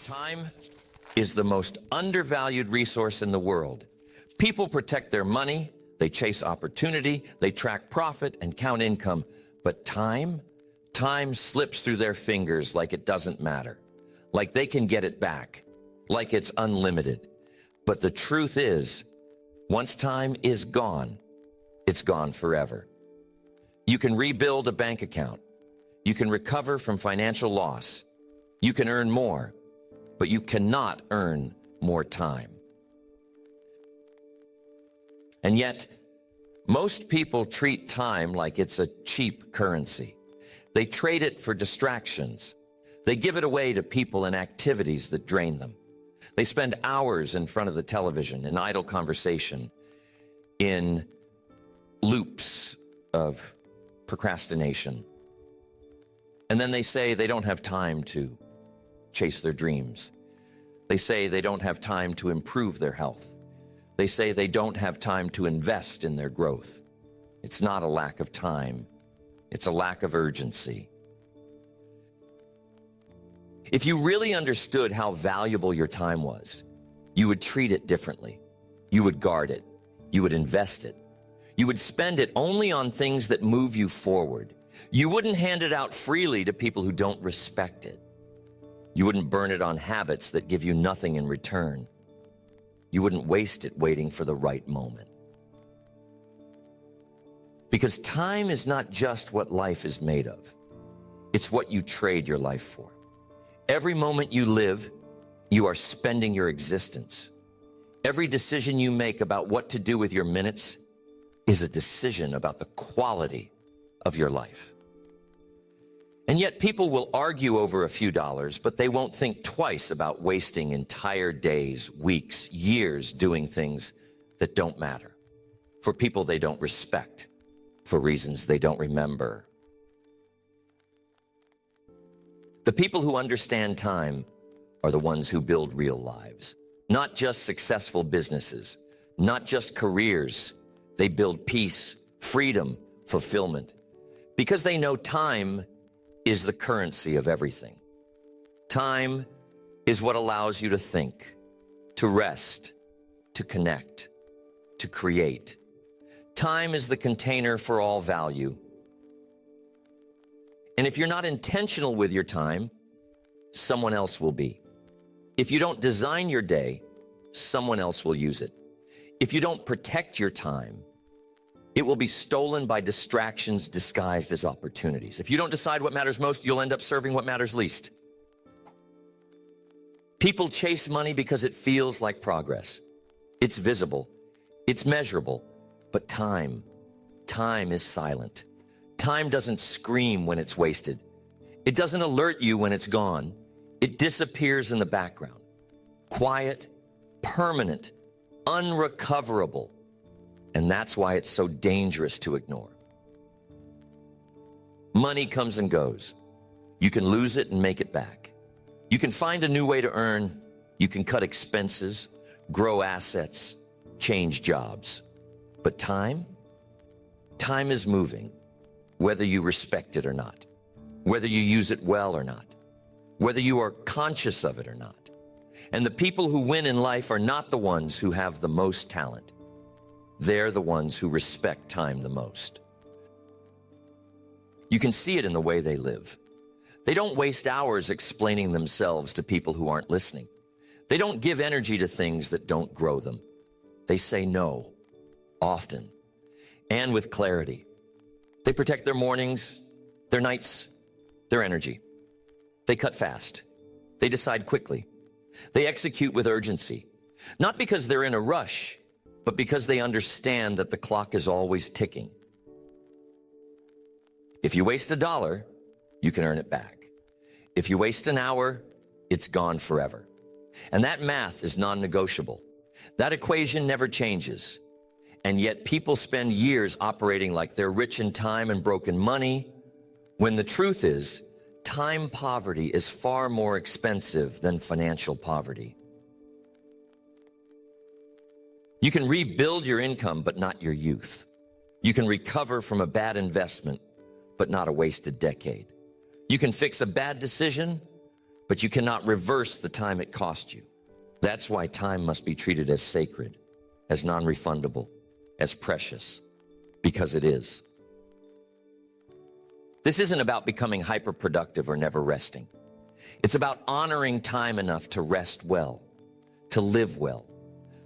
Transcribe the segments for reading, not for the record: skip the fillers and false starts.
Time is the most undervalued resource in the world. People protect their money, they chase opportunity, they track profit and count income. But time slips through their fingers like it doesn't matter, like they can get it back, like it's unlimited. But the truth is, once time is gone, it's gone forever. You can rebuild a bank account. You can recover from financial loss. You can earn more, but you cannot earn more time. And yet, most people treat time like it's a cheap currency. They trade it for distractions. They give it away to people and activities that drain them. They spend hours in front of the television in idle conversation, in loops of procrastination. And then they say they don't have time to chase their dreams. They say they don't have time to improve their health. They say they don't have time to invest in their growth. It's not a lack of time. It's a lack of urgency. If you really understood how valuable your time was, you would treat it differently. You would guard it. You would invest it. You would spend it only on things that move you forward. You wouldn't hand it out freely to people who don't respect it. You wouldn't burn it on habits that give you nothing in return. You wouldn't waste it waiting for the right moment. Because time is not just what life is made of. It's what you trade your life for. Every moment you live, you are spending your existence. Every decision you make about what to do with your minutes is a decision about the quality of your life. And yet people will argue over a few dollars, but they won't think twice about wasting entire days, weeks, years doing things that don't matter, for people they don't respect, for reasons they don't remember. The people who understand time are the ones who build real lives, not just successful businesses, not just careers. They build peace, freedom, fulfillment, because they know time is the currency of everything. Time is what allows you to think, to rest, to connect, to create. Time is the container for all value. And if you're not intentional with your time, someone else will be. If you don't design your day, someone else will use it. If you don't protect your time, it will be stolen by distractions disguised as opportunities. If you don't decide what matters most, you'll end up serving what matters least. People chase money because it feels like progress. It's visible, it's measurable, but time is silent. Time doesn't scream when it's wasted. It doesn't alert you when it's gone. It disappears in the background. Quiet, permanent, unrecoverable. And that's why it's so dangerous to ignore. Money comes and goes. You can lose it and make it back. You can find a new way to earn. You can cut expenses, grow assets, change jobs. But time is moving, whether you respect it or not, whether you use it well or not, whether you are conscious of it or not. And the people who win in life are not the ones who have the most talent. They're the ones who respect time the most. You can see it in the way they live. They don't waste hours explaining themselves to people who aren't listening. They don't give energy to things that don't grow them. They say no, often, and with clarity. They protect their mornings, their nights, their energy. They cut fast. They decide quickly. They execute with urgency, not because they're in a rush, but because they understand that the clock is always ticking. If you waste $1, you can earn it back. If you waste an hour, it's gone forever. And that math is non-negotiable. That equation never changes. And yet people spend years operating like they're rich in time and broken money, when the truth is, time poverty is far more expensive than financial poverty. You can rebuild your income, but not your youth. You can recover from a bad investment, but not a wasted decade. You can fix a bad decision, but you cannot reverse the time it cost you. That's why time must be treated as sacred, as non-refundable, as precious, because it is. This isn't about becoming hyper-productive or never resting. It's about honoring time enough to rest well, to live well,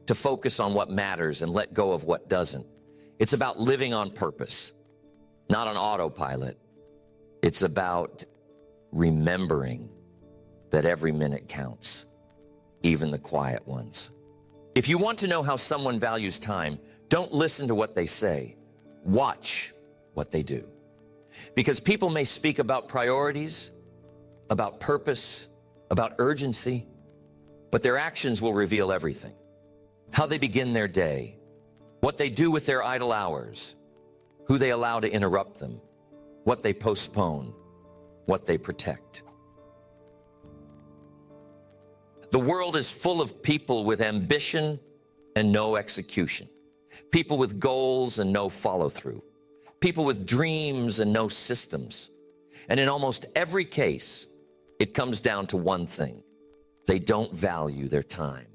to focus on what matters and let go of what doesn't. It's about living on purpose, not on autopilot. It's about remembering that every minute counts, even the quiet ones. If you want to know how someone values time, don't listen to what they say. Watch what they do. Because people may speak about priorities, about purpose, about urgency, but their actions will reveal everything. How they begin their day, what they do with their idle hours, who they allow to interrupt them, what they postpone, what they protect. The world is full of people with ambition and no execution, people with goals and no follow-through, people with dreams and no systems. And in almost every case, it comes down to one thing: they don't value their time.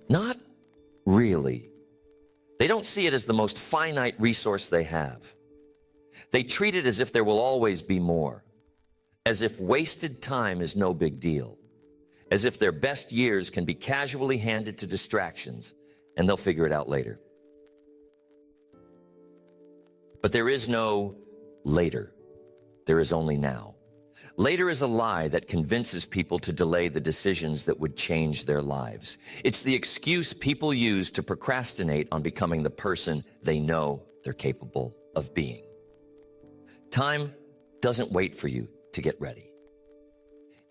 Not really. They don't see it as the most finite resource they have. They treat it as if there will always be more, as if wasted time is no big deal, as if their best years can be casually handed to distractions and they'll figure it out later. But there is no later. There is only now. Later is a lie that convinces people to delay the decisions that would change their lives. It's the excuse people use to procrastinate on becoming the person they know they're capable of being. Time doesn't wait for you to get ready.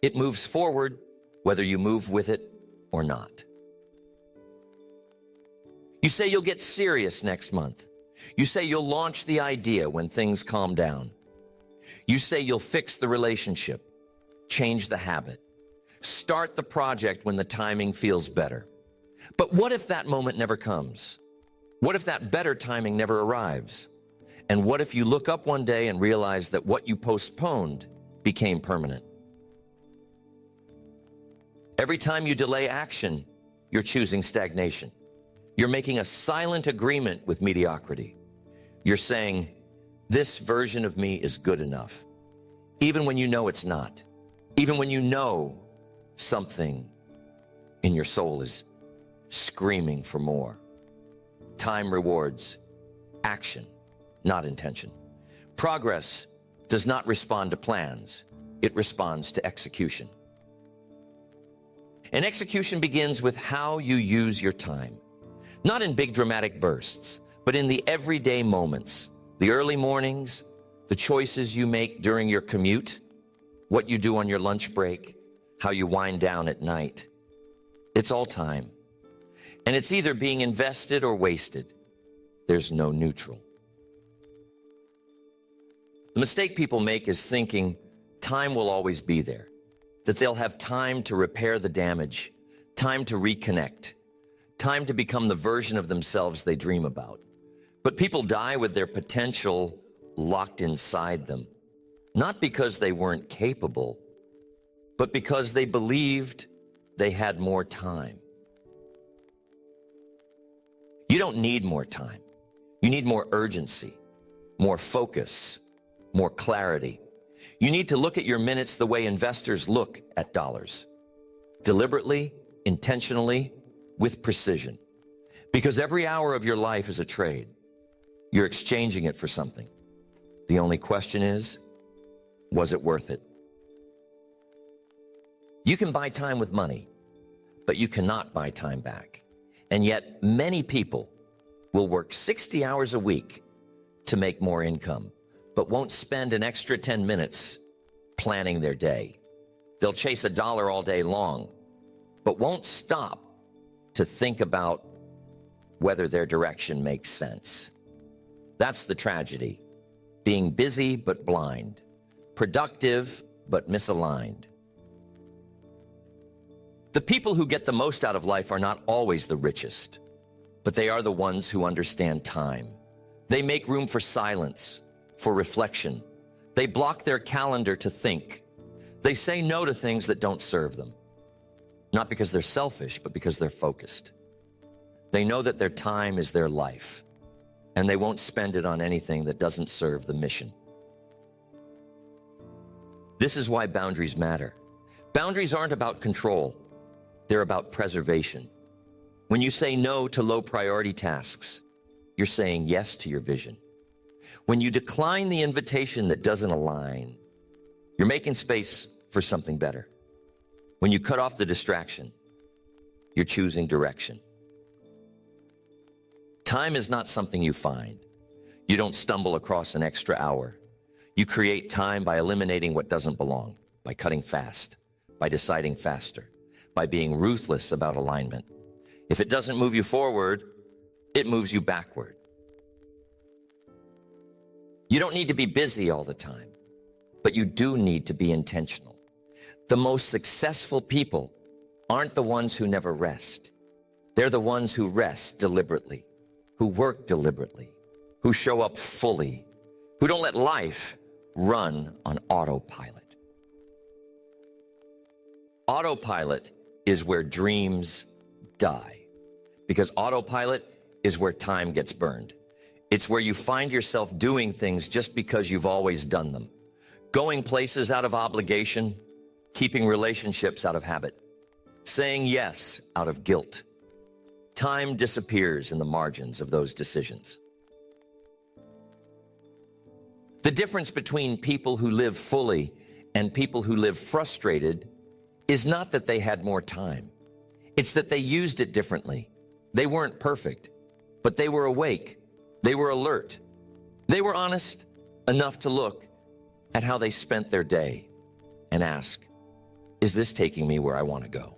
It moves forward whether you move with it or not. You say you'll get serious next month. You say you'll launch the idea when things calm down. You say you'll fix the relationship, change the habit, start the project when the timing feels better. But what if that moment never comes? What if that better timing never arrives? And what if you look up one day and realize that what you postponed became permanent? Every time you delay action, you're choosing stagnation. You're making a silent agreement with mediocrity. You're saying, this version of me is good enough, even when you know it's not, even when you know something in your soul is screaming for more. Time rewards action, not intention. Progress does not respond to plans. It responds to execution. And execution begins with how you use your time. Not in big dramatic bursts, but in the everyday moments, the early mornings, the choices you make during your commute, what you do on your lunch break, how you wind down at night. It's all time. And it's either being invested or wasted. There's no neutral. The mistake people make is thinking time will always be there, that they'll have time to repair the damage, time to reconnect, time to become the version of themselves they dream about. But people die with their potential locked inside them, not because they weren't capable, but because they believed they had more time. You don't need more time. You need more urgency, more focus, more clarity. You need to look at your minutes the way investors look at dollars. Deliberately, intentionally, with precision. Because every hour of your life is a trade. You're exchanging it for something. The only question is, was it worth it? You can buy time with money, but you cannot buy time back. And yet, many people will work 60 hours a week to make more income, but won't spend an extra 10 minutes planning their day. They'll chase a dollar all day long, but won't stop to think about whether their direction makes sense. That's the tragedy. Being busy but blind, productive but misaligned. The people who get the most out of life are not always the richest, but they are the ones who understand time. They make room for silence, for reflection. They block their calendar to think. They say no to things that don't serve them. Not because they're selfish, but because they're focused. They know that their time is their life, and they won't spend it on anything that doesn't serve the mission. This is why boundaries matter. Boundaries aren't about control. They're about preservation. When you say no to low-priority tasks, you're saying yes to your vision. When you decline the invitation that doesn't align, you're making space for something better. When you cut off the distraction, you're choosing direction. Time is not something you find. You don't stumble across an extra hour. You create time by eliminating what doesn't belong, by cutting fast, by deciding faster, by being ruthless about alignment. If it doesn't move you forward, it moves you backward. You don't need to be busy all the time, but you do need to be intentional. The most successful people aren't the ones who never rest. They're the ones who rest deliberately, who work deliberately, who show up fully, who don't let life run on autopilot. Autopilot is where dreams die, because autopilot is where time gets burned. It's where you find yourself doing things just because you've always done them, going places out of obligation, keeping relationships out of habit, saying yes out of guilt. Time disappears in the margins of those decisions. The difference between people who live fully and people who live frustrated is not that they had more time. It's that they used it differently. They weren't perfect, but they were awake. They were alert. They were honest enough to look at how they spent their day and ask, is this taking me where I want to go?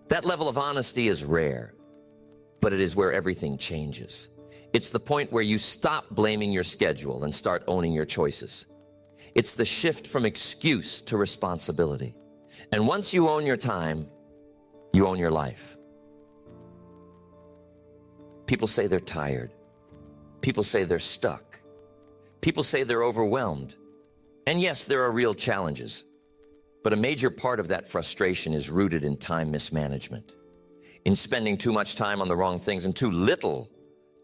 That level of honesty is rare, but it is where everything changes. It's the point where you stop blaming your schedule and start owning your choices. It's the shift from excuse to responsibility. And once you own your time, you own your life. People say they're tired. People say they're stuck. People say they're overwhelmed. And yes, there are real challenges. But a major part of that frustration is rooted in time mismanagement, in spending too much time on the wrong things and too little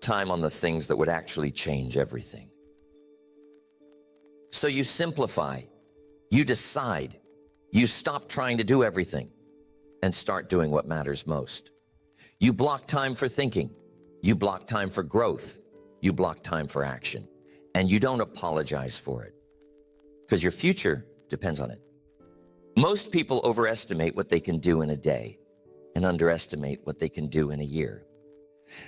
time on the things that would actually change everything. So you simplify, you decide, you stop trying to do everything and start doing what matters most. You block time for thinking, you block time for growth, you block time for action, and you don't apologize for it, because your future depends on it. Most people overestimate what they can do in a day and underestimate what they can do in a year.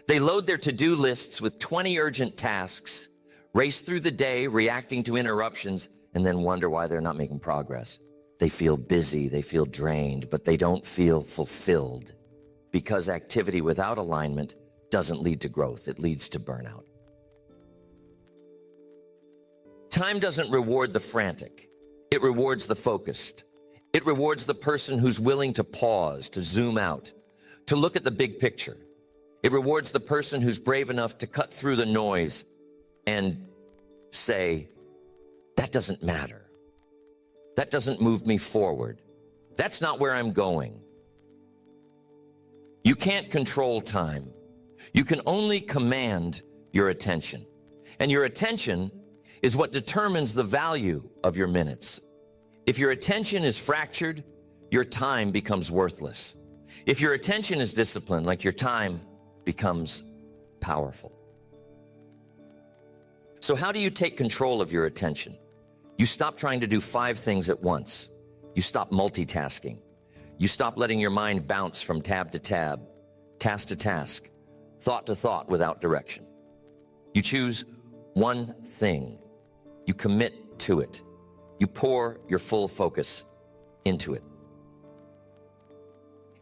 They load their to-do lists with 20 urgent tasks, race through the day reacting to interruptions, and then wonder why they're not making progress. They feel busy, they feel drained, but they don't feel fulfilled, because activity without alignment doesn't lead to growth, it leads to burnout. Time doesn't reward the frantic, it rewards the focused. It rewards the person who's willing to pause, to zoom out, to look at the big picture. It rewards the person who's brave enough to cut through the noise and say, that doesn't matter. That doesn't move me forward. That's not where I'm going. You can't control time. You can only command your attention. And your attention is what determines the value of your minutes. If your attention is fractured, your time becomes worthless. If your attention is disciplined, like your time becomes powerful. So how do you take control of your attention? You stop trying to do 5 things at once. You stop multitasking. You stop letting your mind bounce from tab to tab, task to task, thought to thought without direction. You choose one thing. You commit to it. You pour your full focus into it.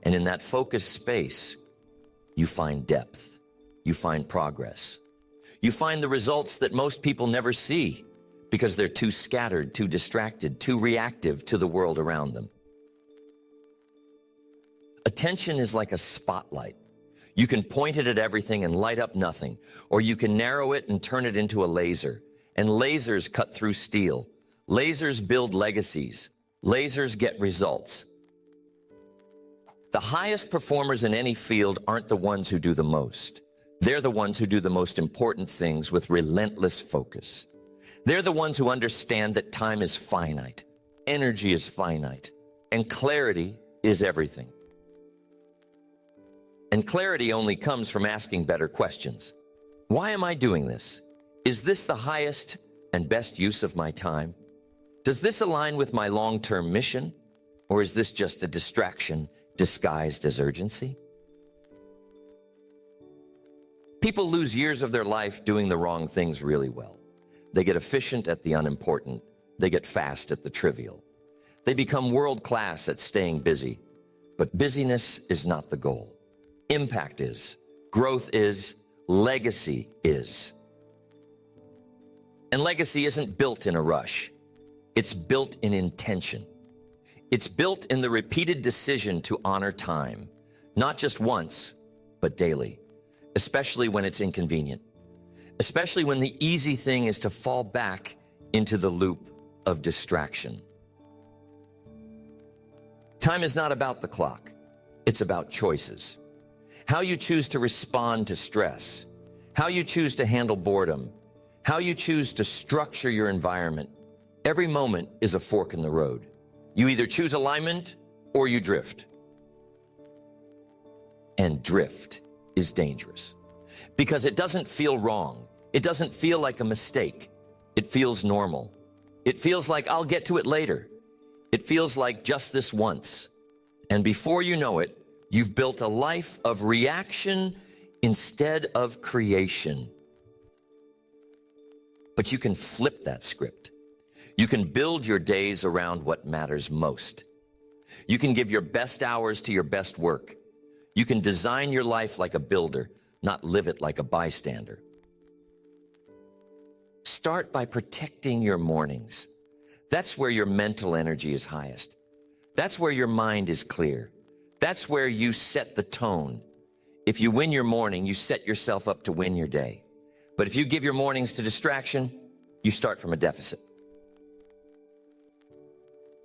And in that focused space, you find depth. You find progress. You find the results that most people never see because they're too scattered, too distracted, too reactive to the world around them. Attention is like a spotlight. You can point it at everything and light up nothing, or you can narrow it and turn it into a laser. And lasers cut through steel. Lasers build legacies. Lasers get results. The highest performers in any field aren't the ones who do the most. They're the ones who do the most important things with relentless focus. They're the ones who understand that time is finite, energy is finite, and clarity is everything. And clarity only comes from asking better questions. Why am I doing this? Is this the highest and best use of my time? Does this align with my long-term mission? Or is this just a distraction disguised as urgency? People lose years of their life doing the wrong things really well. They get efficient at the unimportant. They get fast at the trivial. They become world-class at staying busy. But busyness is not the goal. Impact is. Growth is. Legacy is. And legacy isn't built in a rush. It's built in intention. It's built in the repeated decision to honor time, not just once, but daily, especially when it's inconvenient, especially when the easy thing is to fall back into the loop of distraction. Time is not about the clock. It's about choices. How you choose to respond to stress, how you choose to handle boredom, how you choose to structure your environment. Every moment is a fork in the road. You either choose alignment or you drift. And drift is dangerous because it doesn't feel wrong. It doesn't feel like a mistake. It feels normal. It feels like I'll get to it later. It feels like just this once. And before you know it, you've built a life of reaction instead of creation. But you can flip that script. You can build your days around what matters most. You can give your best hours to your best work. You can design your life like a builder, not live it like a bystander. Start by protecting your mornings. That's where your mental energy is highest. That's where your mind is clear. That's where you set the tone. If you win your morning, you set yourself up to win your day. But if you give your mornings to distraction, you start from a deficit.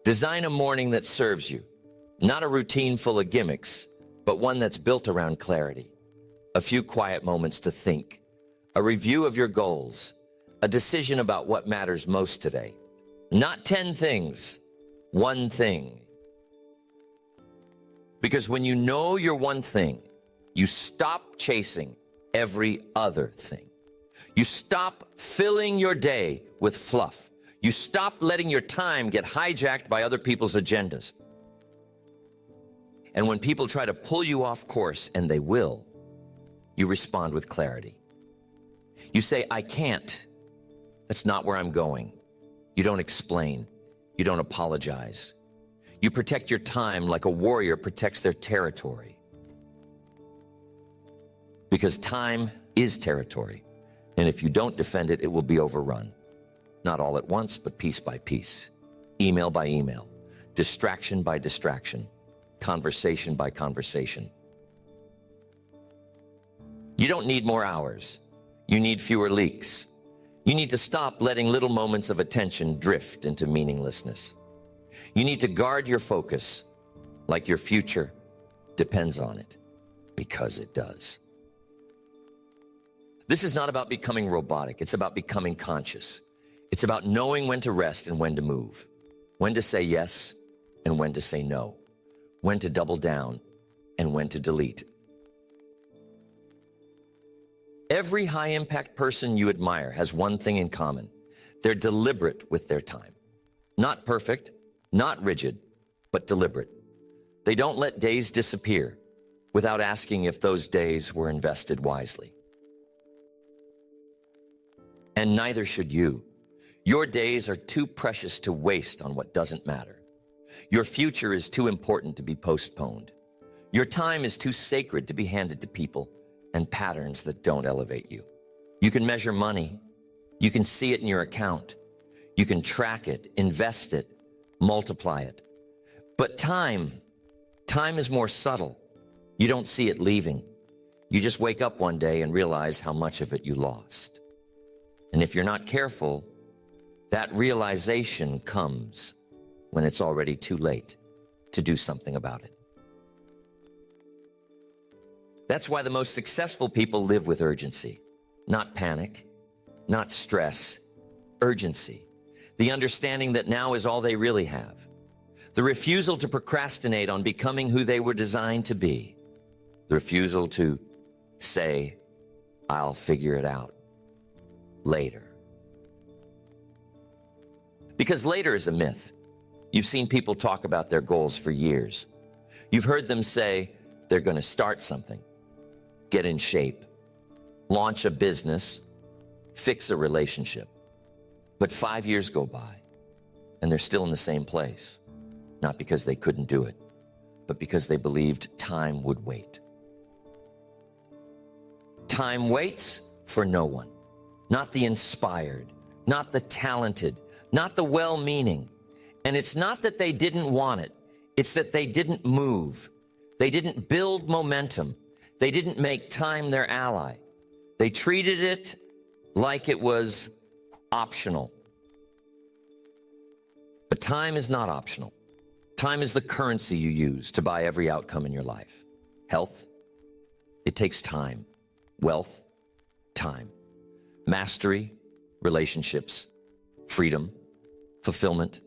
Design a morning that serves you, not a routine full of gimmicks, but one that's built around clarity. A few quiet moments to think, a review of your goals, a decision about what matters most today. Not 10 things, one thing. Because when you know your one thing, you stop chasing every other thing. You stop filling your day with fluff. You stop letting your time get hijacked by other people's agendas. And when people try to pull you off course, and they will, you respond with clarity. You say, I can't. That's not where I'm going. You don't explain. You don't apologize. You protect your time like a warrior protects their territory. Because time is territory. And if you don't defend it, it will be overrun. Not all at once, but piece by piece. Email by email. Distraction by distraction. Conversation by conversation. You don't need more hours. You need fewer leaks. You need to stop letting little moments of attention drift into meaninglessness. You need to guard your focus like your future depends on it, because it does. This is not about becoming robotic. It's about becoming conscious. It's about knowing when to rest and when to move, when to say yes and when to say no, when to double down and when to delete. Every high-impact person you admire has one thing in common. They're deliberate with their time. Not perfect, not rigid, but deliberate. They don't let days disappear without asking if those days were invested wisely. And neither should you. Your days are too precious to waste on what doesn't matter. Your future is too important to be postponed. Your time is too sacred to be handed to people and patterns that don't elevate you. You can measure money. You can see it in your account. You can track it, invest it, multiply it. But time is more subtle. You don't see it leaving. You just wake up one day and realize how much of it you lost. And if you're not careful, That realization comes when it's already too late to do something about it. That's why the most successful people live with urgency, not panic, not stress, urgency. The understanding that now is all they really have. The refusal to procrastinate on becoming who they were designed to be. The refusal to say, I'll figure it out later. Because later is a myth. You've seen people talk about their goals for years. You've heard them say they're going to start something, get in shape, launch a business, fix a relationship. But 5 years go by and they're still in the same place. Not because they couldn't do it, but because they believed time would wait. Time waits for no one. Not the inspired, not the talented, not the well-meaning. And it's not that they didn't want it. It's that they didn't move. They didn't build momentum. They didn't make time their ally. They treated it like it was optional. But time is not optional. Time is the currency you use to buy every outcome in your life. Health, it takes time. Wealth, time. Mastery, relationships, freedom, fulfillment,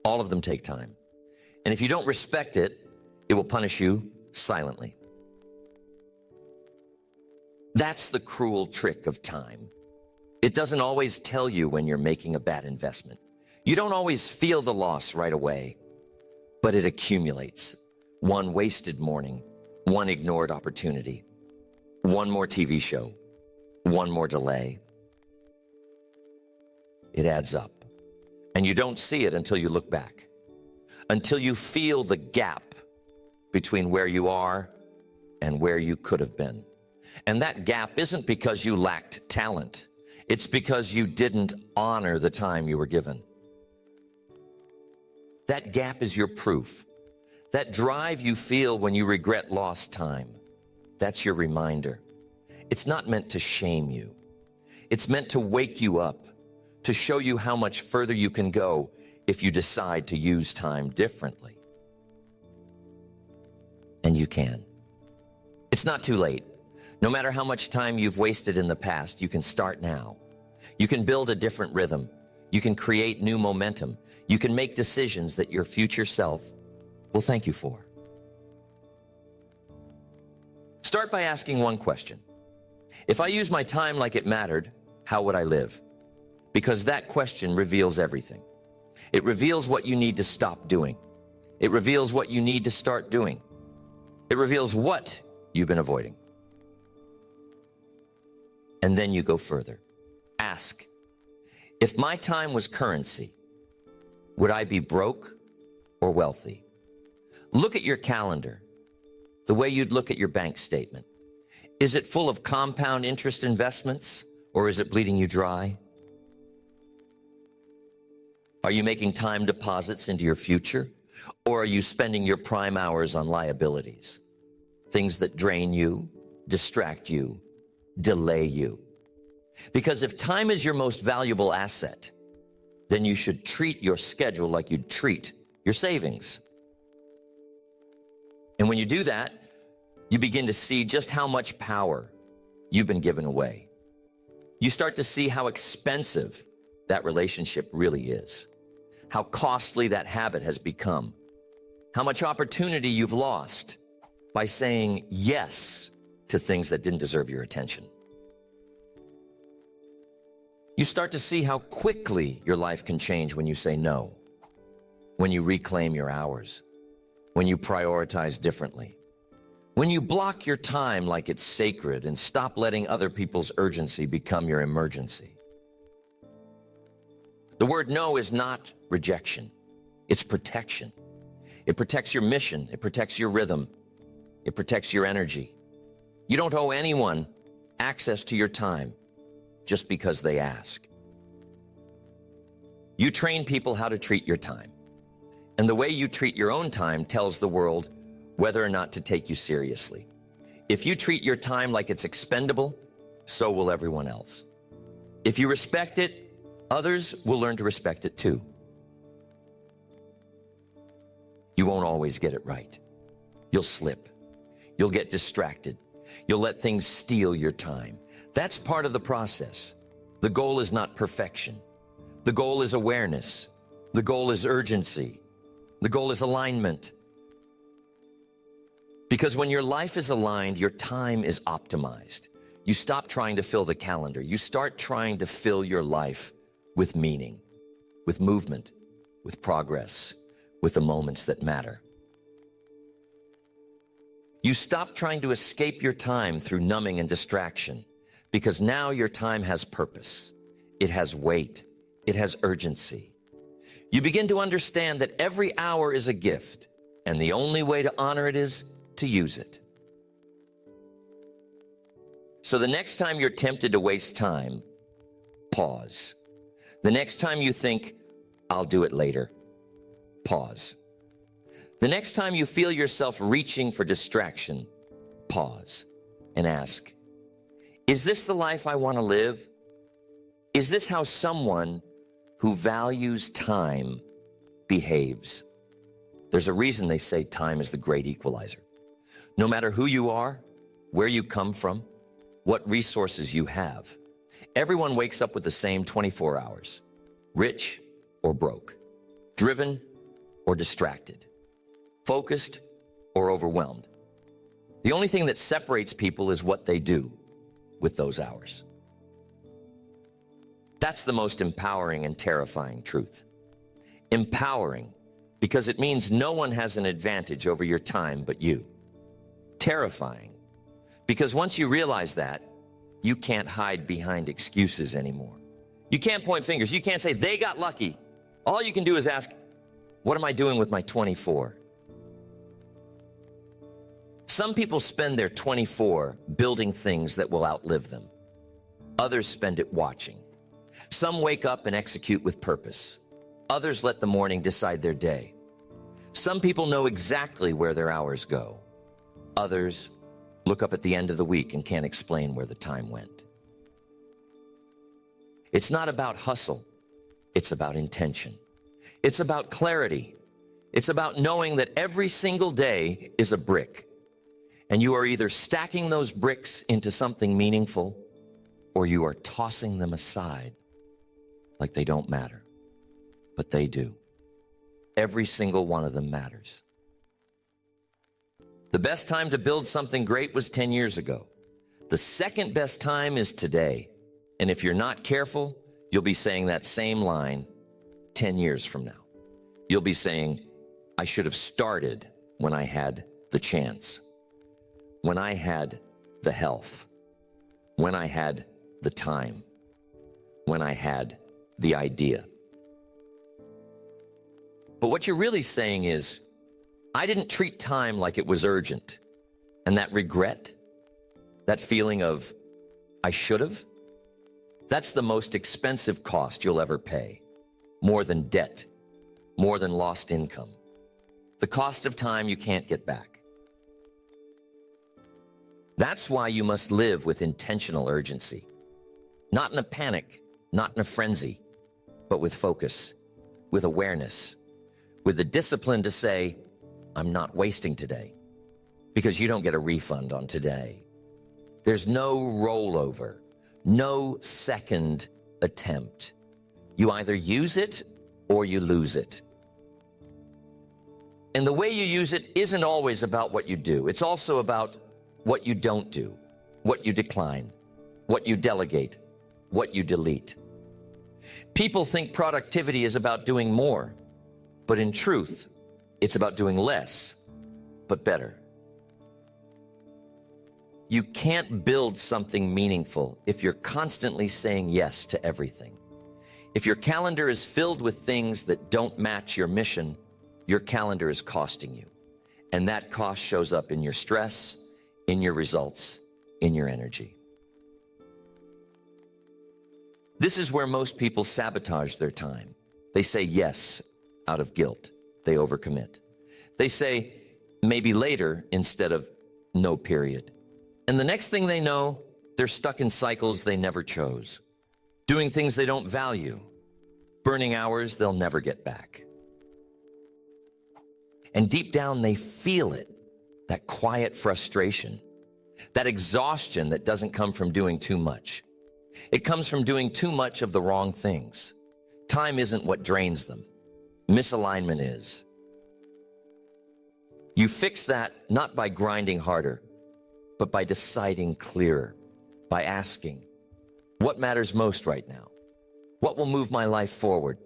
all of them take time. And if you don't respect it, it will punish you silently. That's the cruel trick of time. It doesn't always tell you when you're making a bad investment. You don't always feel the loss right away, but it accumulates. One wasted morning, one ignored opportunity, one more TV show, one more delay. It adds up. And you don't see it until you look back, until you feel the gap between where you are and where you could have been. And that gap isn't because you lacked talent. It's because you didn't honor the time you were given. That gap is your proof. That drive you feel when you regret lost time, that's your reminder. It's not meant to shame you. It's meant to wake you up, to show you how much further you can go if you decide to use time differently. And you can. It's not too late. No matter how much time you've wasted in the past, you can start now. You can build a different rhythm. You can create new momentum. You can make decisions that your future self will thank you for. Start by asking one question. If I use my time like it mattered, how would I live? Because that question reveals everything. It reveals what you need to stop doing. It reveals what you need to start doing. It reveals what you've been avoiding. And then you go further. Ask, if my time was currency, would I be broke or wealthy? Look at your calendar, the way you'd look at your bank statement. Is it full of compound interest investments, or is it bleeding you dry? Are you making time deposits into your future, or are you spending your prime hours on liabilities? Things that drain you, distract you, delay you. Because if time is your most valuable asset, then you should treat your schedule like you'd treat your savings. And when you do that, you begin to see just how much power you've been given away. You start to see how expensive that relationship really is, how costly that habit has become, how much opportunity you've lost by saying yes to things that didn't deserve your attention. You start to see how quickly your life can change when you say no, when you reclaim your hours, when you prioritize differently, when you block your time like it's sacred and stop letting other people's urgency become your emergency. The word no is not rejection, it's protection. It protects your mission, it protects your rhythm, it protects your energy. You don't owe anyone access to your time just because they ask. You train people how to treat your time. And the way you treat your own time tells the world whether or not to take you seriously. If you treat your time like it's expendable, so will everyone else. If you respect it, Others will learn to respect it too. You won't always get it right. You'll slip. You'll get distracted. You'll let things steal your time. That's part of the process. The goal is not perfection. The goal is awareness. The goal is urgency. The goal is alignment. Because when your life is aligned, your time is optimized. You stop trying to fill the calendar. You start trying to fill your life with meaning, with movement, with progress, with the moments that matter. You stop trying to escape your time through numbing and distraction, because now your time has purpose. It has weight. It has urgency. You begin to understand that every hour is a gift, and the only way to honor it is to use it. So the next time you're tempted to waste time, pause. The next time you think, I'll do it later, pause. The next time you feel yourself reaching for distraction, pause and ask, is this the life I want to live? Is this how someone who values time behaves? There's a reason they say time is the great equalizer. No matter who you are, where you come from, what resources you have, everyone wakes up with the same 24 hours, rich or broke, driven or distracted, focused or overwhelmed. The only thing that separates people is what they do with those hours. That's the most empowering and terrifying truth. Empowering because it means no one has an advantage over your time but you. Terrifying because once you realize that, you can't hide behind excuses anymore. You can't point fingers. You can't say, they got lucky. All you can do is ask, what am I doing with my 24? Some people spend their 24 building things that will outlive them. Others spend it watching. Some wake up and execute with purpose. Others let the morning decide their day. Some people know exactly where their hours go. Others look up at the end of the week and can't explain where the time went. It's not about hustle. It's about intention. It's about clarity. It's about knowing that every single day is a brick, and you are either stacking those bricks into something meaningful or you are tossing them aside like they don't matter. But they do. Every single one of them matters. The best time to build something great was 10 years ago. The second best time is today. And if you're not careful, you'll be saying that same line 10 years from now. You'll be saying, I should have started when I had the chance, when I had the health, when I had the time, when I had the idea. But what you're really saying is, I didn't treat time like it was urgent. And that regret, that feeling of, I should have, that's the most expensive cost you'll ever pay. More than debt, more than lost income. The cost of time you can't get back. That's why you must live with intentional urgency. Not in a panic, not in a frenzy, but with focus, with awareness, with the discipline to say, I'm not wasting today, because you don't get a refund on today. There's no rollover, no second attempt. You either use it or you lose it. And the way you use it isn't always about what you do. It's also about what you don't do, what you decline, what you delegate, what you delete. People think productivity is about doing more, but in truth, it's about doing less, but better. You can't build something meaningful if you're constantly saying yes to everything. If your calendar is filled with things that don't match your mission, your calendar is costing you. And that cost shows up in your stress, in your results, in your energy. This is where most people sabotage their time. They say yes out of guilt. They overcommit. They say maybe later instead of no period. And the next thing they know, they're stuck in cycles they never chose, doing things they don't value, burning hours they'll never get back. And deep down, they feel it, that quiet frustration, that exhaustion that doesn't come from doing too much. It comes from doing too much of the wrong things. Time isn't what drains them. Misalignment is. You fix that not by grinding harder, but by deciding clearer, by asking, what matters most right now? What will move my life forward?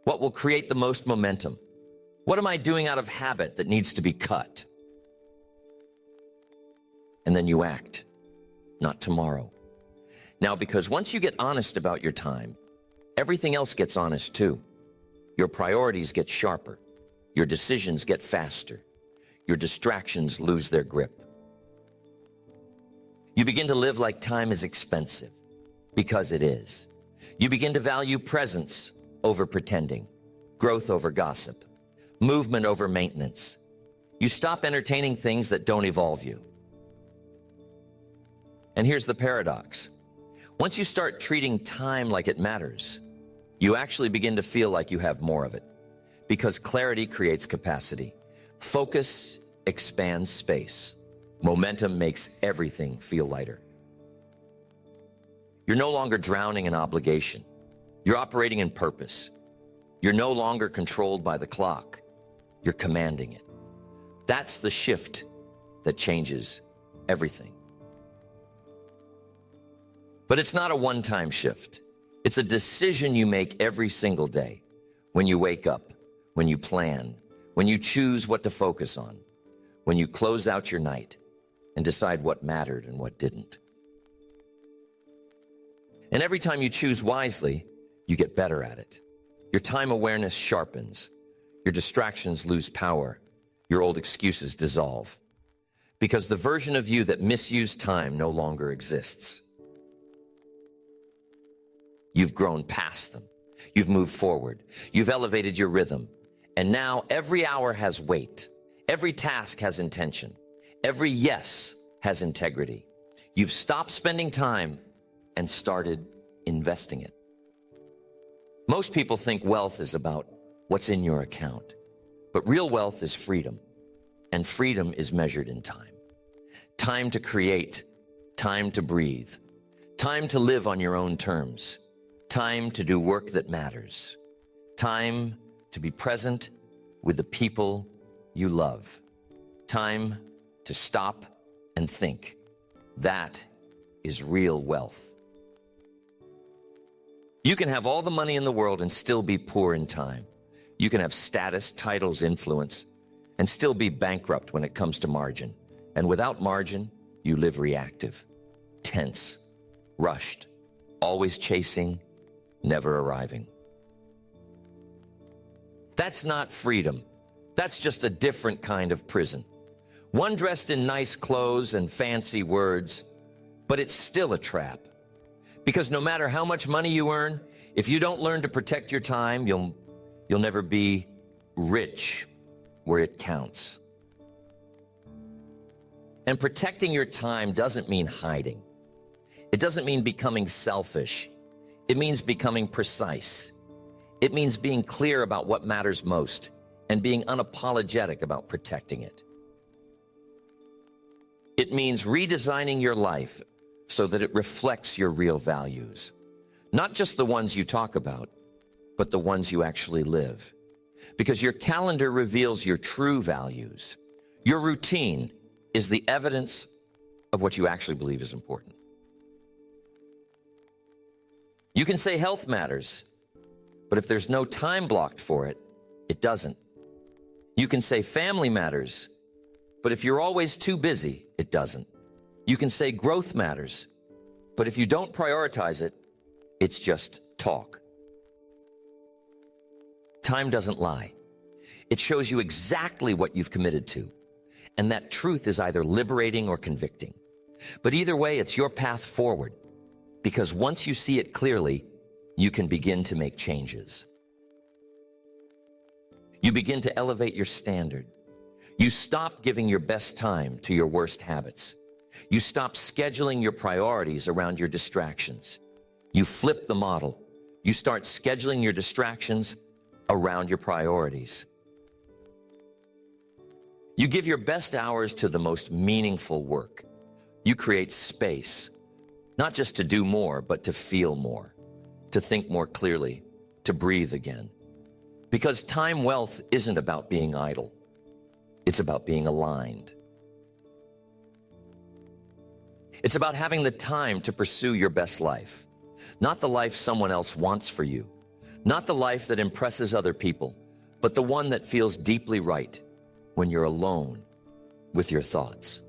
What will create the most momentum? What am I doing out of habit that needs to be cut? And then you act, not tomorrow. Now, because once you get honest about your time, everything else gets honest too. Your priorities get sharper. Your decisions get faster. Your distractions lose their grip. You begin to live like time is expensive, because it is. You begin to value presence over pretending, growth over gossip, movement over maintenance. You stop entertaining things that don't evolve you. And here's the paradox. Once you start treating time like it matters, you actually begin to feel like you have more of it, because clarity creates capacity. Focus expands space. Momentum makes everything feel lighter. You're no longer drowning in obligation. You're operating in purpose. You're no longer controlled by the clock. You're commanding it. That's the shift that changes everything. But it's not a one-time shift. It's a decision you make every single day. When you wake up, when you plan, when you choose what to focus on, when you close out your night and decide what mattered and what didn't. And every time you choose wisely, you get better at it. Your time awareness sharpens. Your distractions lose power. Your old excuses dissolve. Because the version of you that misused time no longer exists. You've grown past them. You've moved forward. You've elevated your rhythm. And now every hour has weight. Every task has intention. Every yes has integrity. You've stopped spending time and started investing it. Most people think wealth is about what's in your account. But real wealth is freedom. And freedom is measured in time. Time to create. Time to breathe. Time to live on your own terms. Time to do work that matters. Time to be present with the people you love. Time to stop and think. That is real wealth. You can have all the money in the world and still be poor in time. You can have status, titles, influence, and still be bankrupt when it comes to margin. And without margin, you live reactive, tense, rushed, always chasing, never arriving. That's not freedom. That's just a different kind of prison. One dressed in nice clothes and fancy words, but it's still a trap. Because no matter how much money you earn, if you don't learn to protect your time, you'll never be rich where it counts. And protecting your time doesn't mean hiding. It doesn't mean becoming selfish. It means becoming precise. It means being clear about what matters most and being unapologetic about protecting it. It means redesigning your life so that it reflects your real values. Not just the ones you talk about, but the ones you actually live. Because your calendar reveals your true values. Your routine is the evidence of what you actually believe is important. You can say health matters, but if there's no time blocked for it, it doesn't. You can say family matters, but if you're always too busy, it doesn't. You can say growth matters, but if you don't prioritize it, it's just talk. Time doesn't lie. It shows you exactly what you've committed to, and that truth is either liberating or convicting. But either way, it's your path forward, because once you see it clearly, you can begin to make changes. You begin to elevate your standard. You stop giving your best time to your worst habits. You stop scheduling your priorities around your distractions. You flip the model You start scheduling your distractions around your priorities. You give your best hours to the most meaningful work. You create space, not just to do more, but to feel more, to think more clearly, to breathe again. Because time wealth isn't about being idle. It's about being aligned. It's about having the time to pursue your best life, not the life someone else wants for you, not the life that impresses other people, but the one that feels deeply right when you're alone with your thoughts.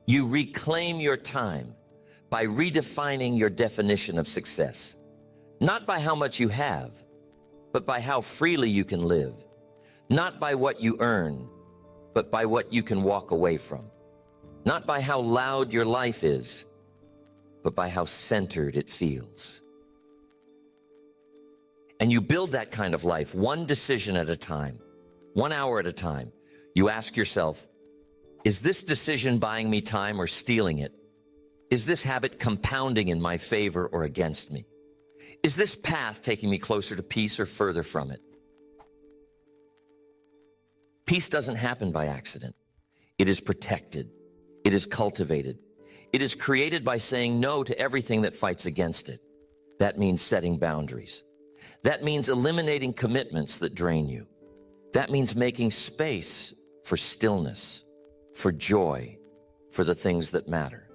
You reclaim your time by redefining your definition of success, not by how much you have, but by how freely you can live, not by what you earn, but by what you can walk away from, not by how loud your life is, but by how centered it feels. And you build that kind of life one decision at a time, 1 hour at a time. You ask yourself, is this decision buying me time or stealing it? Is this habit compounding in my favor or against me? Is this path taking me closer to peace or further from it? Peace doesn't happen by accident. It is protected. It is cultivated. It is created by saying no to everything that fights against it. That means setting boundaries. That means eliminating commitments that drain you. That means making space for stillness, for joy, for the things that matter.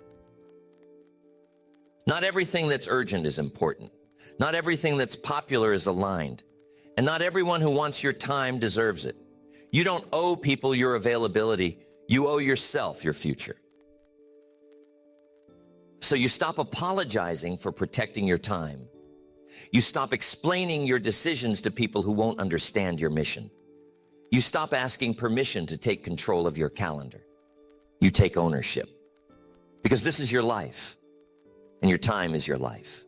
Not everything that's urgent is important. Not everything that's popular is aligned. And not everyone who wants your time deserves it. You don't owe people your availability. You owe yourself your future. So you stop apologizing for protecting your time. You stop explaining your decisions to people who won't understand your mission. You stop asking permission to take control of your calendar. You take ownership. Because this is your life, and your time is your life.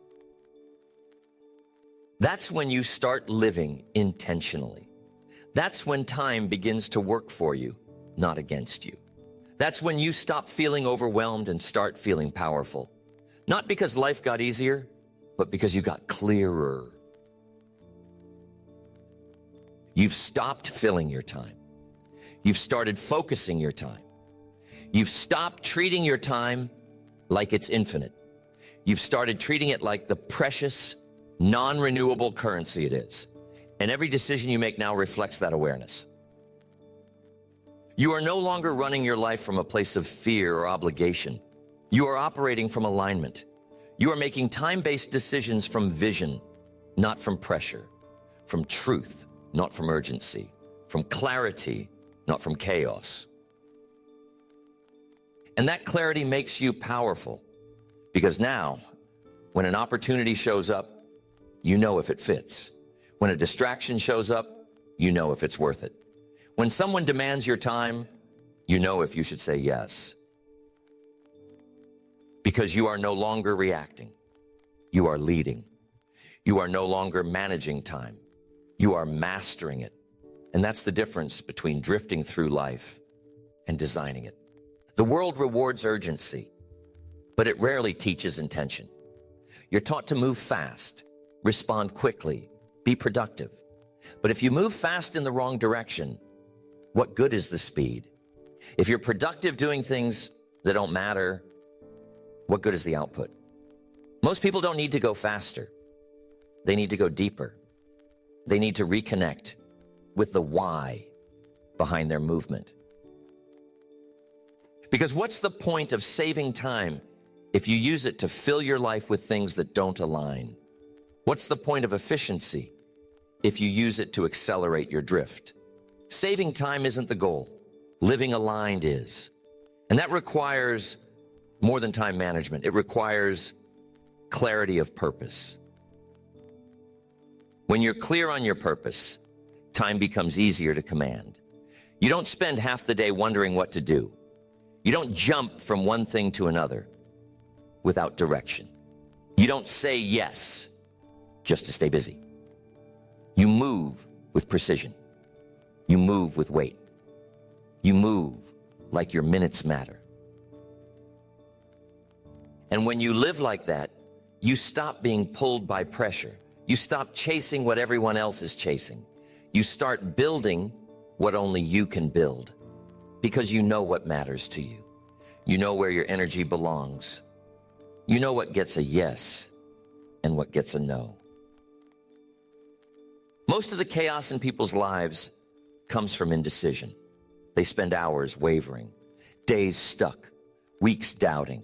That's when you start living intentionally. That's when time begins to work for you, not against you. That's when you stop feeling overwhelmed and start feeling powerful. Not because life got easier, but because you got clearer. You've stopped filling your time. You've started focusing your time. You've stopped treating your time like it's infinite. You've started treating it like the precious, non-renewable currency it is. And every decision you make now reflects that awareness. You are no longer running your life from a place of fear or obligation. You are operating from alignment. You are making time-based decisions from vision, not from pressure, from truth, not from urgency, from clarity, not from chaos. And that clarity makes you powerful, because now, when an opportunity shows up, you know if it fits. When a distraction shows up, you know if it's worth it. When someone demands your time, you know if you should say yes. Because you are no longer reacting. You are leading. You are no longer managing time. You are mastering it. And that's the difference between drifting through life and designing it. The world rewards urgency, but it rarely teaches intention. You're taught to move fast, respond quickly, be productive. But if you move fast in the wrong direction, what good is the speed? If you're productive doing things that don't matter, what good is the output? Most people don't need to go faster. They need to go deeper. They need to reconnect with the why behind their movement. Because what's the point of saving time if you use it to fill your life with things that don't align? What's the point of efficiency if you use it to accelerate your drift? Saving time isn't the goal. Living aligned is. And that requires more than time management. It requires clarity of purpose. When you're clear on your purpose, time becomes easier to command. You don't spend half the day wondering what to do. You don't jump from one thing to another without direction. You don't say yes just to stay busy. You move with precision. You move with weight. You move like your minutes matter. And when you live like that, you stop being pulled by pressure. You stop chasing what everyone else is chasing. You start building what only you can build, because you know what matters to you. You know where your energy belongs. You know what gets a yes and what gets a no. Most of the chaos in people's lives comes from indecision. They spend hours wavering, days stuck, weeks doubting.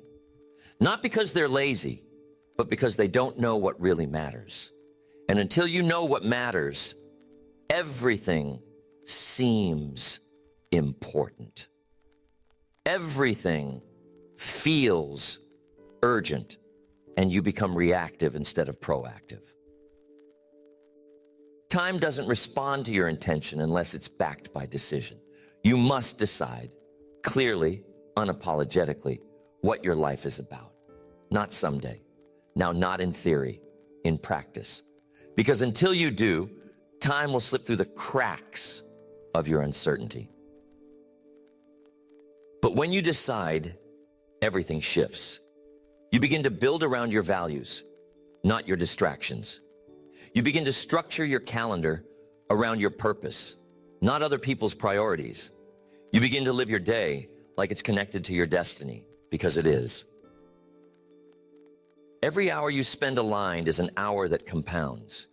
Not because they're lazy, but because they don't know what really matters. And until you know what matters, everything seems important. Everything feels urgent, and you become reactive instead of proactive. Time doesn't respond to your intention unless it's backed by decision. You must decide clearly, unapologetically, what your life is about. Not someday. Now, not in theory, in practice. Because until you do, time will slip through the cracks of your uncertainty. But when you decide, everything shifts. You begin to build around your values, not your distractions. You begin to structure your calendar around your purpose, not other people's priorities. You begin to live your day like it's connected to your destiny, because it is. Every hour you spend aligned is an hour that compounds.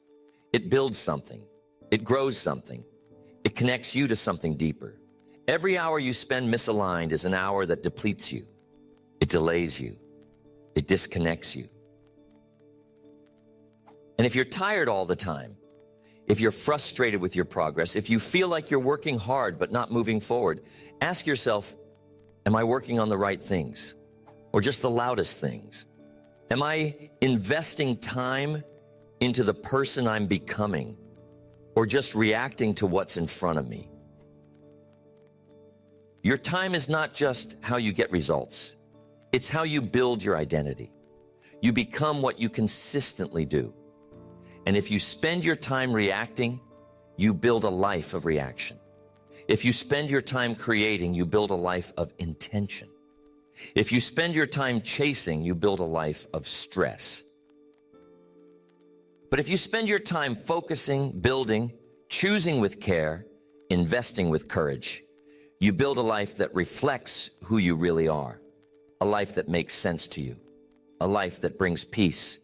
It builds something. It grows something. It connects you to something deeper. Every hour you spend misaligned is an hour that depletes you. It delays you. It disconnects you. And if you're tired all the time, if you're frustrated with your progress, if you feel like you're working hard but not moving forward, ask yourself, am I working on the right things or just the loudest things? Am I investing time into the person I'm becoming or just reacting to what's in front of me? Your time is not just how you get results. It's how you build your identity. You become what you consistently do. And if you spend your time reacting, you build a life of reaction. If you spend your time creating, you build a life of intention. If you spend your time chasing, you build a life of stress. But if you spend your time focusing, building, choosing with care, investing with courage, you build a life that reflects who you really are, a life that makes sense to you, a life that brings peace,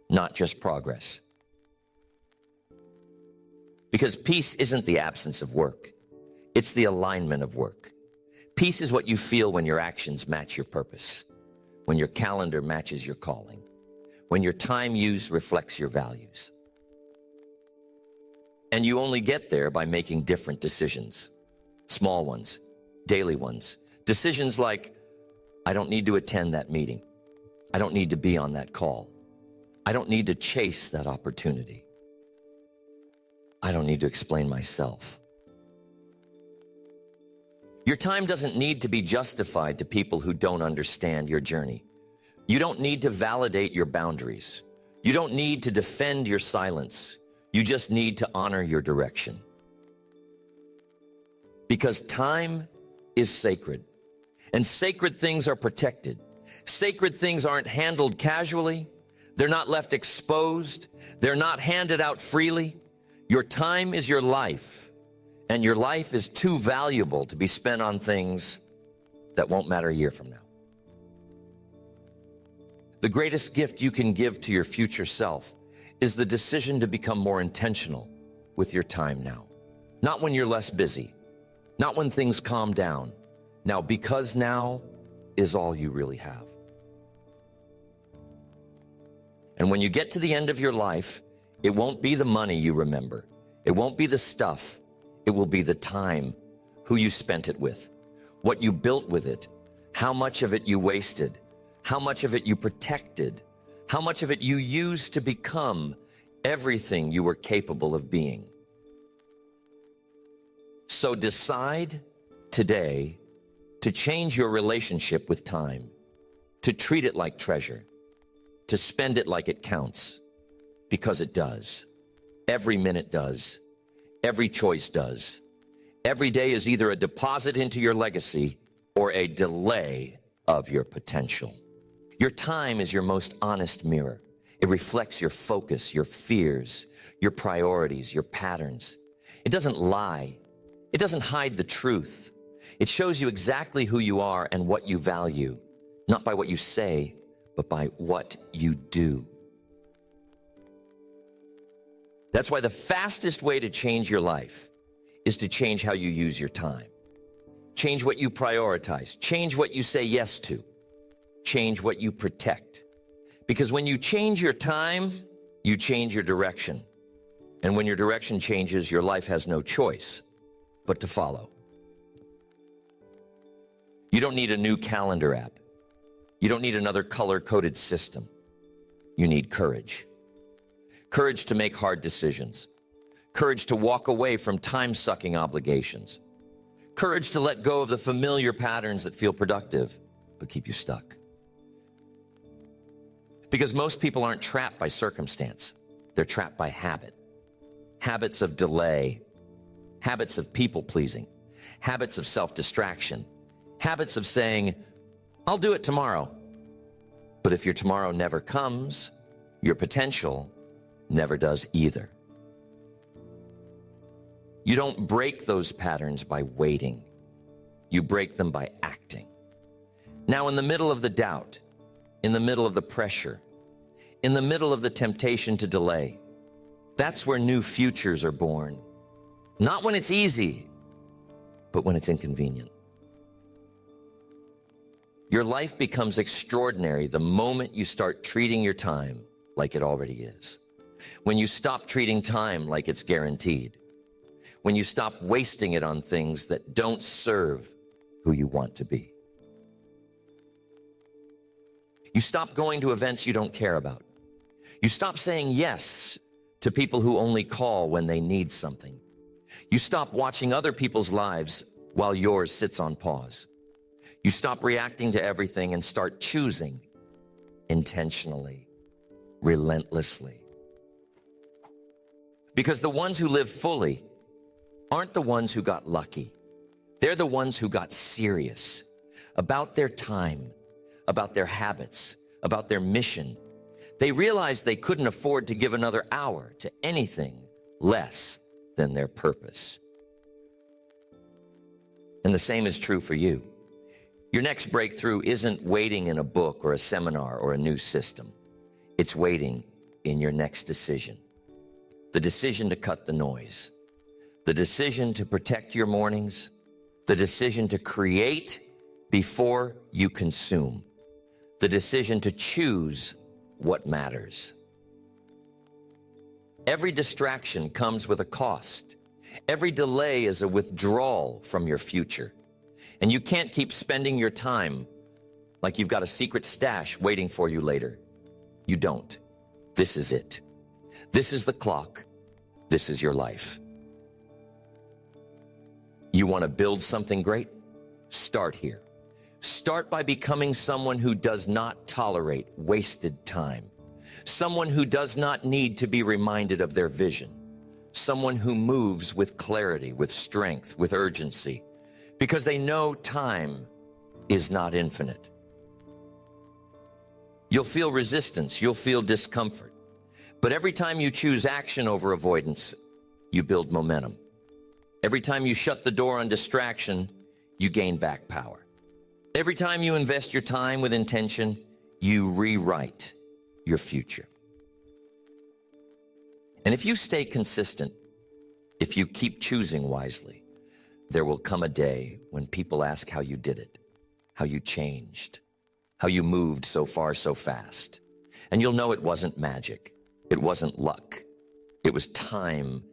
not just progress. Because peace isn't the absence of work. It's the alignment of work. Peace is what you feel when your actions match your purpose, when your calendar matches your calling, when your time used reflects your values. And you only get there by making different decisions, small ones, daily ones. Decisions like, I don't need to attend that meeting. I don't need to be on that call. I don't need to chase that opportunity. I don't need to explain myself. Your time doesn't need to be justified to people who don't understand your journey. You don't need to validate your boundaries. You don't need to defend your silence. You just need to honor your direction. Because time is sacred, and sacred things are protected. Sacred things aren't handled casually. They're not left exposed. They're not handed out freely. Your time is your life, and your life is too valuable to be spent on things that won't matter a year from now. The greatest gift you can give to your future self is the decision to become more intentional with your time now. Not when you're less busy, not when things calm down. Now, because now is all you really have. And when you get to the end of your life, it won't be the money you remember. It won't be the stuff. It will be the time, who you spent it with, what you built with it, how much of it you wasted, how much of it you protected, how much of it you used to become everything you were capable of being. So decide today to change your relationship with time, to treat it like treasure, to spend it like it counts, because it does. Every minute does. Every choice does. Every day is either a deposit into your legacy or a delay of your potential. Your time is your most honest mirror. It reflects your focus, your fears, your priorities, your patterns. It doesn't lie. It doesn't hide the truth. It shows you exactly who you are and what you value, not by what you say, but by what you do. That's why the fastest way to change your life is to change how you use your time. Change what you prioritize. Change what you say yes to. Change what you protect. Because when you change your time, you change your direction. And when your direction changes, your life has no choice but to follow. You don't need a new calendar app. You don't need another color-coded system. You need courage. Courage to make hard decisions. Courage to walk away from time-sucking obligations. Courage to let go of the familiar patterns that feel productive but keep you stuck. Because most people aren't trapped by circumstance. They're trapped by habit. Habits of delay. Habits of people-pleasing. Habits of self-distraction. Habits of saying, I'll do it tomorrow. But if your tomorrow never comes, your potential never does either. You don't break those patterns by waiting. You break them by acting. Now, in the middle of the doubt, in the middle of the pressure, in the middle of the temptation to delay, that's where new futures are born. Not when it's easy, but when it's inconvenient. Your life becomes extraordinary the moment you start treating your time like it already is. When you stop treating time like it's guaranteed. When you stop wasting it on things that don't serve who you want to be. You stop going to events you don't care about. You stop saying yes to people who only call when they need something. You stop watching other people's lives while yours sits on pause. You stop reacting to everything and start choosing intentionally, relentlessly. Because the ones who live fully aren't the ones who got lucky. They're the ones who got serious about their time, about their habits, about their mission. They realized they couldn't afford to give another hour to anything less than their purpose. And the same is true for you. Your next breakthrough isn't waiting in a book or a seminar or a new system. It's waiting in your next decision. The decision to cut the noise. The decision to protect your mornings. The decision to create before you consume. The decision to choose what matters. Every distraction comes with a cost. Every delay is a withdrawal from your future. And you can't keep spending your time like you've got a secret stash waiting for you later. You don't. This is it. This is the clock. This is your life. You want to build something great? Start here. Start by becoming someone who does not tolerate wasted time. Someone who does not need to be reminded of their vision. Someone who moves with clarity, with strength, with urgency, because they know time is not infinite. You'll feel resistance, you'll feel discomfort. But every time you choose action over avoidance, you build momentum. Every time you shut the door on distraction, you gain back power. Every time you invest your time with intention, you rewrite your future. And if you stay consistent, if you keep choosing wisely, there will come a day when people ask how you did it, how you changed, how you moved so far so fast. And you'll know it wasn't magic. It wasn't luck. It was time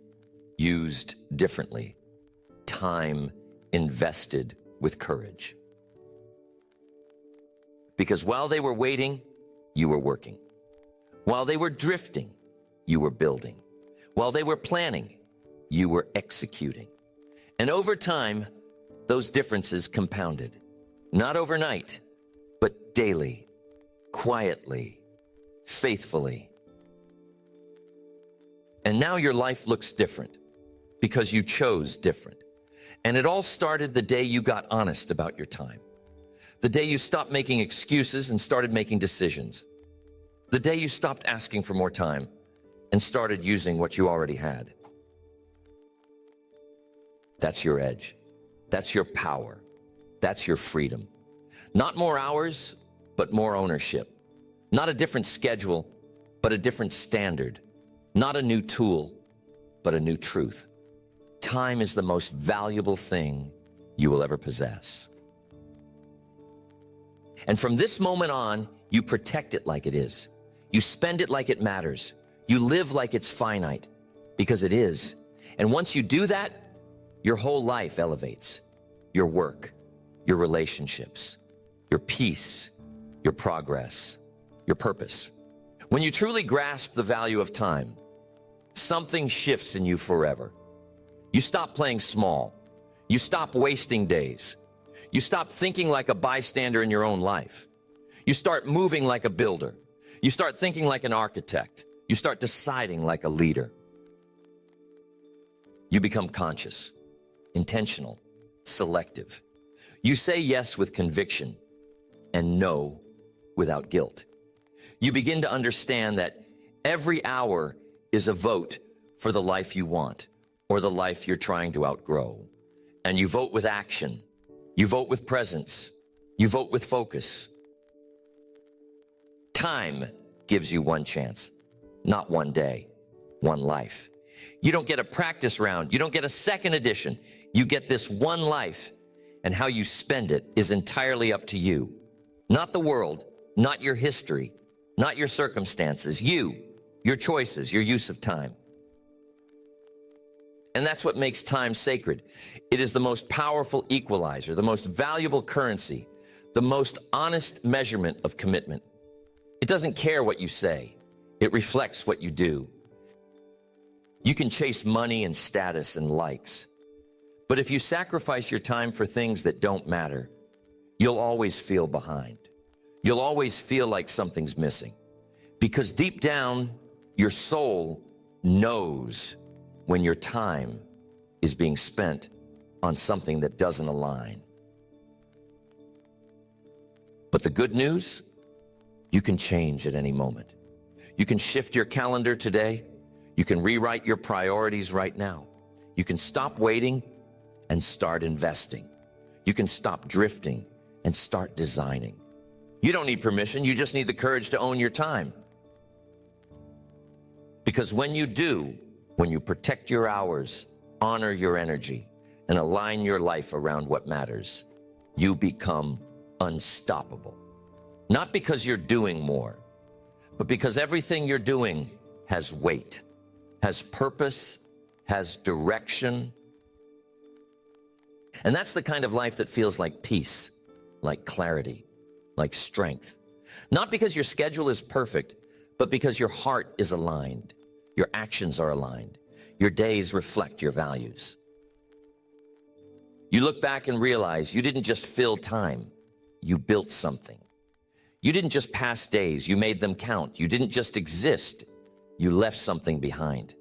used differently. Time invested with courage. Because while they were waiting, you were working. While they were drifting, you were building. While they were planning, you were executing. And over time, those differences compounded. Not overnight, but daily, quietly, faithfully. And now your life looks different because you chose different. And it all started the day you got honest about your time. The day you stopped making excuses and started making decisions. The day you stopped asking for more time and started using what you already had. That's your edge. That's your power. That's your freedom. Not more hours, but more ownership. Not a different schedule, but a different standard. Not a new tool, but a new truth. Time is the most valuable thing you will ever possess. And from this moment on, you protect it like it is. You spend it like it matters. You live like it's finite, because it is. And once you do that, your whole life elevates. Your work, your relationships, your peace, your progress, your purpose. When you truly grasp the value of time, something shifts in you forever. You stop playing small. You stop wasting days. You stop thinking like a bystander in your own life. You start moving like a builder. You start thinking like an architect. You start deciding like a leader. You become conscious, intentional, selective. You say yes with conviction and no without guilt. You begin to understand that every hour is a vote for the life you want or the life you're trying to outgrow. And you vote with action. You vote with presence. You vote with focus. Time gives you one chance, not one day, one life. You don't get a practice round. You don't get a second edition. You get this one life, and how you spend it is entirely up to you. Not the world, not your history, not your circumstances. You, your choices, your use of time. And that's what makes time sacred. It is the most powerful equalizer, the most valuable currency, the most honest measurement of commitment. It doesn't care what you say. It reflects what you do. You can chase money and status and likes. But if you sacrifice your time for things that don't matter, you'll always feel behind. You'll always feel like something's missing. Because deep down, your soul knows when your time is being spent on something that doesn't align. But the good news, you can change at any moment. You can shift your calendar today. You can rewrite your priorities right now. You can stop waiting and start investing. You can stop drifting and start designing. You don't need permission. You just need the courage to own your time. Because when you do, when you protect your hours, honor your energy, and align your life around what matters, you become unstoppable. Not because you're doing more, but because everything you're doing has weight, has purpose, has direction. And that's the kind of life that feels like peace, like clarity, like strength. Not because your schedule is perfect, but because your heart is aligned, your actions are aligned, your days reflect your values. You look back and realize you didn't just fill time, you built something. You didn't just pass days, you made them count. You didn't just exist, you left something behind.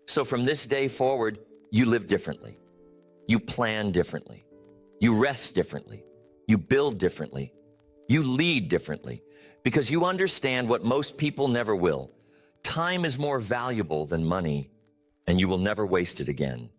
So from this day forward, you live differently. You plan differently. You rest differently. You build differently. You lead differently because you understand what most people never will. Time is more valuable than money, and you will never waste it again.